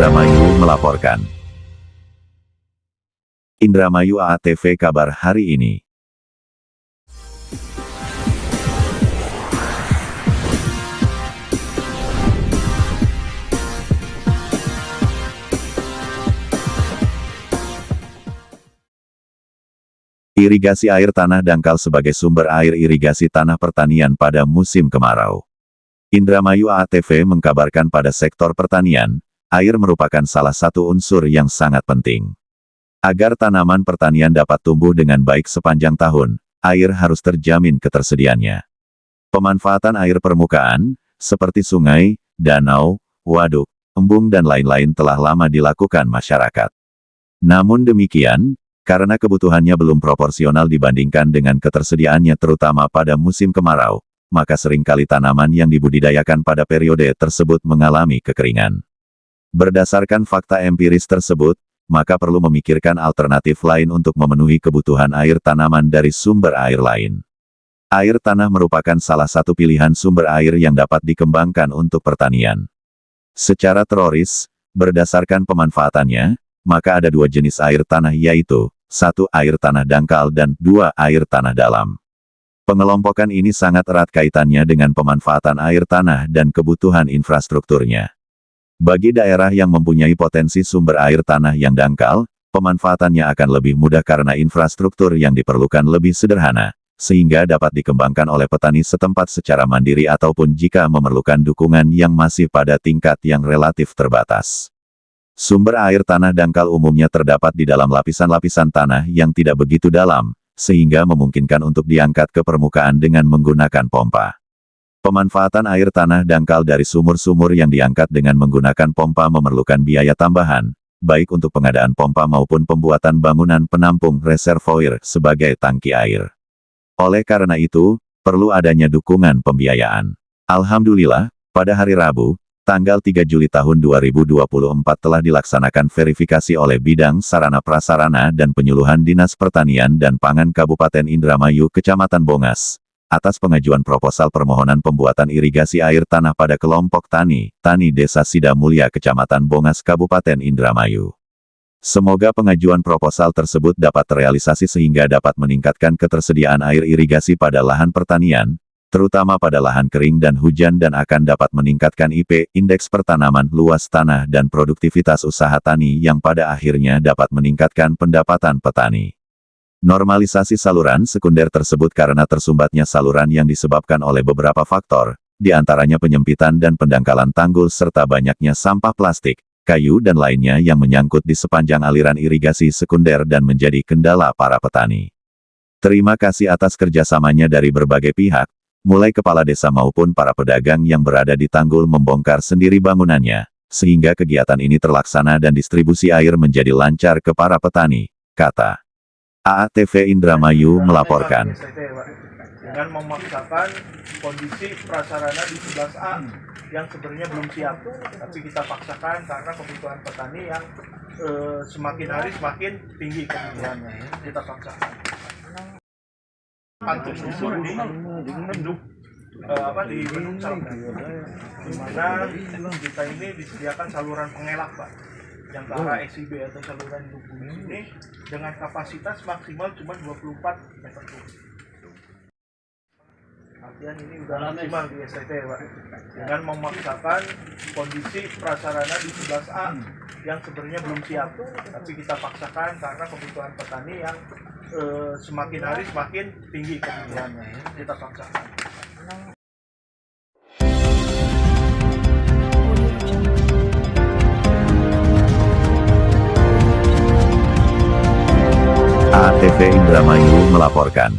Indramayu melaporkan. Indramayu AATV kabar hari ini. Irigasi air tanah dangkal sebagai sumber air irigasi tanah pertanian pada musim kemarau. Indramayu AATV mengkabarkan pada sektor pertanian, air merupakan salah satu unsur yang sangat penting. Agar tanaman pertanian dapat tumbuh dengan baik sepanjang tahun, air harus terjamin ketersediaannya. Pemanfaatan air permukaan, seperti sungai, danau, waduk, embung dan lain-lain telah lama dilakukan masyarakat. Namun demikian, karena kebutuhannya belum proporsional dibandingkan dengan ketersediaannya terutama pada musim kemarau, maka seringkali tanaman yang dibudidayakan pada periode tersebut mengalami kekeringan. Berdasarkan fakta empiris tersebut, maka perlu memikirkan alternatif lain untuk memenuhi kebutuhan air tanaman dari sumber air lain. Air tanah merupakan salah satu pilihan sumber air yang dapat dikembangkan untuk pertanian. Secara teoris, berdasarkan pemanfaatannya, maka ada dua jenis air tanah yaitu 1. Air tanah dangkal dan 2. Air tanah dalam. Pengelompokan ini sangat erat kaitannya dengan pemanfaatan air tanah dan kebutuhan infrastrukturnya. Bagi daerah yang mempunyai potensi sumber air tanah yang dangkal, pemanfaatannya akan lebih mudah karena infrastruktur yang diperlukan lebih sederhana, sehingga dapat dikembangkan oleh petani setempat secara mandiri ataupun jika memerlukan dukungan yang masih pada tingkat yang relatif terbatas. Sumber air tanah dangkal umumnya terdapat di dalam lapisan-lapisan tanah yang tidak begitu dalam, sehingga memungkinkan untuk diangkat ke permukaan dengan menggunakan pompa. Pemanfaatan air tanah dangkal dari sumur-sumur yang diangkat dengan menggunakan pompa memerlukan biaya tambahan, baik untuk pengadaan pompa maupun pembuatan bangunan penampung reservoir sebagai tangki air. Oleh karena itu, perlu adanya dukungan pembiayaan. Alhamdulillah, pada hari Rabu, tanggal 3 Juli tahun 2024 telah dilaksanakan verifikasi oleh Bidang Sarana Prasarana dan Penyuluhan Dinas Pertanian dan Pangan Kabupaten Indramayu Kecamatan Bongas, atas pengajuan proposal permohonan pembuatan irigasi air tanah pada kelompok Tani Desa Sidamulya Kecamatan Bongas Kabupaten Indramayu. Semoga pengajuan proposal tersebut dapat terrealisasi sehingga dapat meningkatkan ketersediaan air irigasi pada lahan pertanian, terutama pada lahan kering dan hujan dan akan dapat meningkatkan IP, indeks pertanaman luas tanah dan produktivitas usaha tani yang pada akhirnya dapat meningkatkan pendapatan petani. Normalisasi saluran sekunder tersebut karena tersumbatnya saluran yang disebabkan oleh beberapa faktor, di antaranya penyempitan dan pendangkalan tanggul serta banyaknya sampah plastik, kayu dan lainnya yang menyangkut di sepanjang aliran irigasi sekunder dan menjadi kendala para petani. Terima kasih atas kerjasamanya dari berbagai pihak, mulai kepala desa maupun para pedagang yang berada di tanggul membongkar sendiri bangunannya, sehingga kegiatan ini terlaksana dan distribusi air menjadi lancar ke para petani, kata. AATV Indramayu melaporkan. Dengan memaksakan kondisi prasarana di 11A yang sebenarnya belum siap, tapi kita paksakan karena kebutuhan petani yang semakin hari semakin tinggi kebutuhannya, kita paksakan. Pantuk susur di bendung di bendung Salga, di mana kita ini disediakan saluran pengelak, Pak, yang ke arah SIB atau saluran induk bumi ini dengan kapasitas maksimal cuma 24 meter kubik. Artinya ini udah maksimal di SIT, Pak. Dengan memaksakan kondisi prasarana di 11A yang sebenarnya belum siap, tapi kita paksakan karena kebutuhan petani yang semakin hari semakin tinggi kebutuhannya, kita paksakan. AATV Indramayu melaporkan.